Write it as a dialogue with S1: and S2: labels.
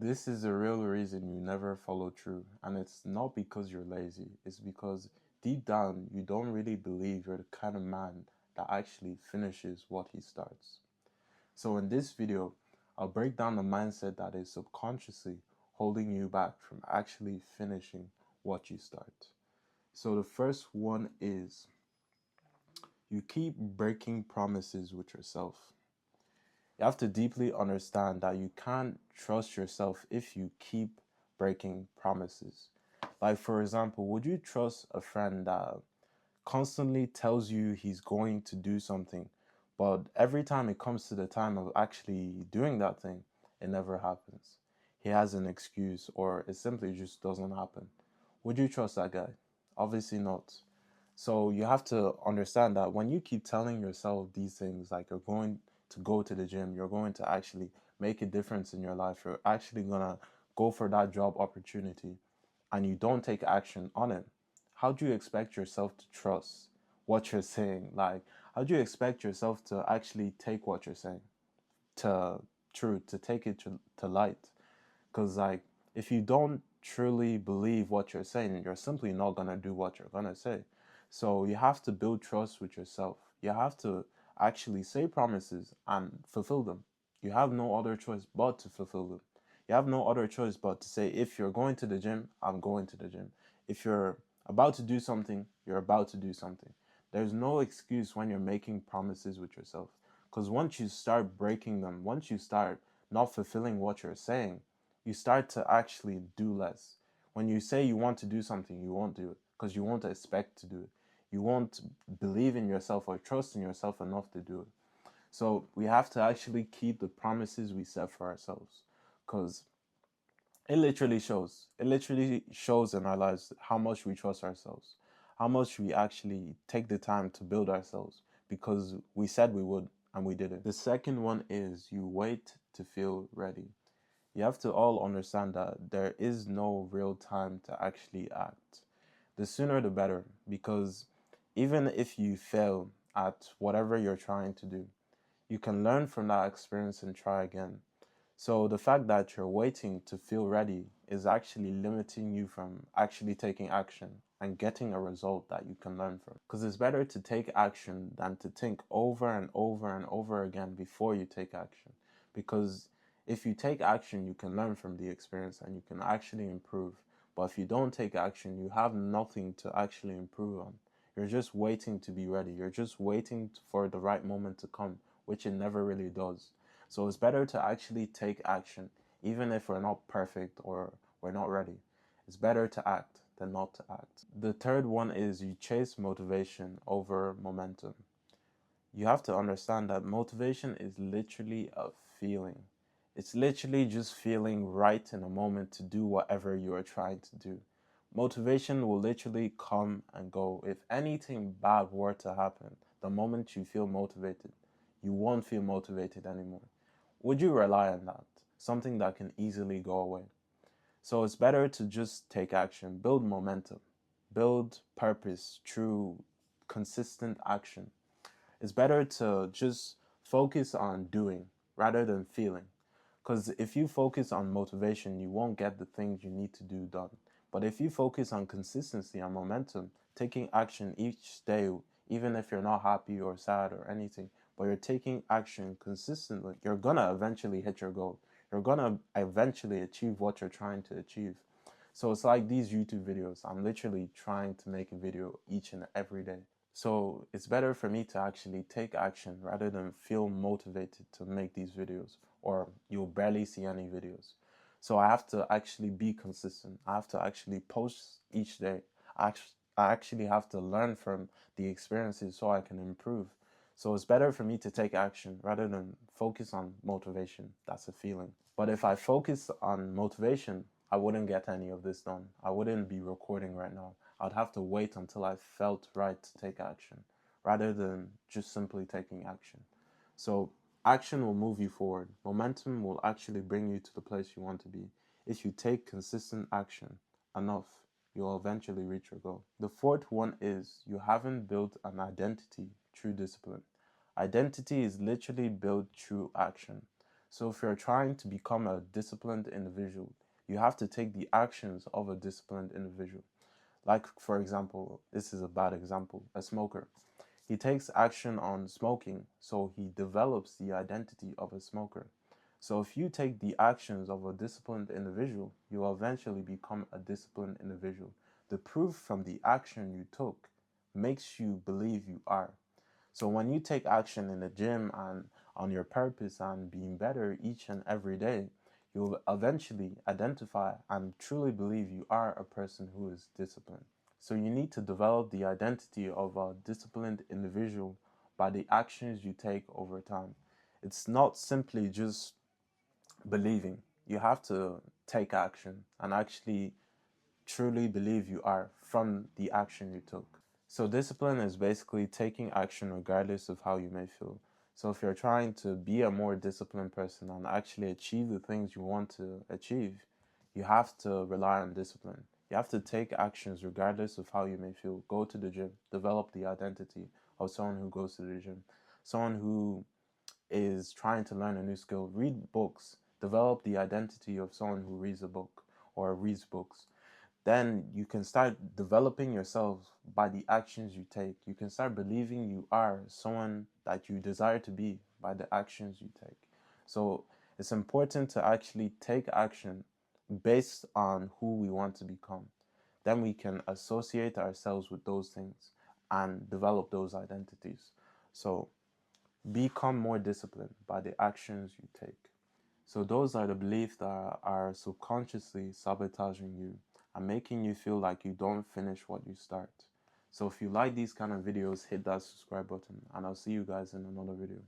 S1: This is the real reason you never follow through, and it's not because you're lazy, it's because deep down you don't really believe you're the kind of man that actually finishes what he starts. So, in this video, I'll break down the mindset that is subconsciously holding you back from actually finishing what you start. So, the first one is you keep breaking promises with yourself. You have to deeply understand that you can't trust yourself if you keep breaking promises. Like, for example, would you trust a friend that constantly tells you he's going to do something, but every time it comes to the time of actually doing that thing, it never happens? He has an excuse, or it simply just doesn't happen. Would you trust that guy? Obviously not. So you have to understand that when you keep telling yourself these things, like you're going to go to the gym, you're going to actually make a difference in your life, you're actually gonna go for that job opportunity, and you don't take action on it, how do you expect yourself to trust what you're saying? Like, how do you expect yourself to actually take what you're saying to truth, to take it to light? Because, like, if you don't truly believe what you're saying, you're simply not going to do what you're going to say. So you have to build trust with yourself. You have to actually say promises and fulfill them. You have no other choice but to fulfill them. You have no other choice but to say, if you're going to the gym, I'm going to the gym. If you're about to do something, you're about to do something. There's no excuse when you're making promises with yourself. Because once you start breaking them, once you start not fulfilling what you're saying, you start to actually do less. When you say you want to do something, you won't do it because you won't expect to do it. You won't believe in yourself or trust in yourself enough to do it. So we have to actually keep the promises we set for ourselves, because it literally shows. It literally shows in our lives how much we trust ourselves, how much we actually take the time to build ourselves because we said we would and we didn't. The second one is you wait to feel ready. You have to all understand that there is no real time to actually act. The sooner the better, because even if you fail at whatever you're trying to do, you can learn from that experience and try again. So the fact that you're waiting to feel ready is actually limiting you from actually taking action and getting a result that you can learn from. Because it's better to take action than to think over and over and over again before you take action. Because if you take action, you can learn from the experience and you can actually improve. But if you don't take action, you have nothing to actually improve on. You're just waiting to be ready. You're just waiting for the right moment to come, which it never really does. So it's better to actually take action, even if we're not perfect or we're not ready. It's better to act than not to act. The third one is you chase motivation over momentum. You have to understand that motivation is literally a feeling. It's literally just feeling right in a moment to do whatever you are trying to do. Motivation will literally come and go. If anything bad were to happen, the moment you feel motivated, you won't feel motivated anymore. Would you rely on that? Something that can easily go away. So it's better to just take action, build momentum, build purpose through consistent action. It's better to just focus on doing rather than feeling. Because if you focus on motivation, you won't get the things you need to do done. But if you focus on consistency and momentum, taking action each day, even if you're not happy or sad or anything, but you're taking action consistently, you're gonna eventually hit your goal. You're gonna eventually achieve what you're trying to achieve. So it's like these YouTube videos. I'm literally trying to make a video each and every day. So it's better for me to actually take action rather than feel motivated to make these videos, or you'll barely see any videos. So I have to actually be consistent. I have to actually post each day. I actually have to learn from the experiences so I can improve. So it's better for me to take action rather than focus on motivation. That's a feeling. But if I focus on motivation, I wouldn't get any of this done. I wouldn't be recording right now. I'd have to wait until I felt right to take action rather than just simply taking action. So action will move you forward. Momentum will actually bring you to the place you want to be. If you take consistent action enough, you'll eventually reach your goal. The fourth one is you haven't built an identity through discipline. Identity is literally built through action. So if you're trying to become a disciplined individual, you have to take the actions of a disciplined individual. Like, for example, this is a bad example, a smoker. He takes action on smoking, so he develops the identity of a smoker. So if you take the actions of a disciplined individual, you will eventually become a disciplined individual. The proof from the action you took makes you believe you are. So when you take action in the gym and on your purpose and being better each and every day, you'll eventually identify and truly believe you are a person who is disciplined. So you need to develop the identity of a disciplined individual by the actions you take over time. It's not simply just believing. You have to take action and actually truly believe you are from the action you took. So discipline is basically taking action regardless of how you may feel. So if you're trying to be a more disciplined person and actually achieve the things you want to achieve, you have to rely on discipline. You have to take actions regardless of how you may feel. Go to the gym, develop the identity of someone who goes to the gym, someone who is trying to learn a new skill. Read books, develop the identity of someone who reads a book or reads books. Then you can start developing yourself by the actions you take. You can start believing you are someone that you desire to be by the actions you take. So it's important to actually take action based on who we want to become. Then we can associate ourselves with those things and develop those identities. So become more disciplined by the actions you take. So those are the beliefs that are subconsciously sabotaging you and making you feel like you don't finish what you start. So if you like these kind of videos, hit that subscribe button and I'll see you guys in another video.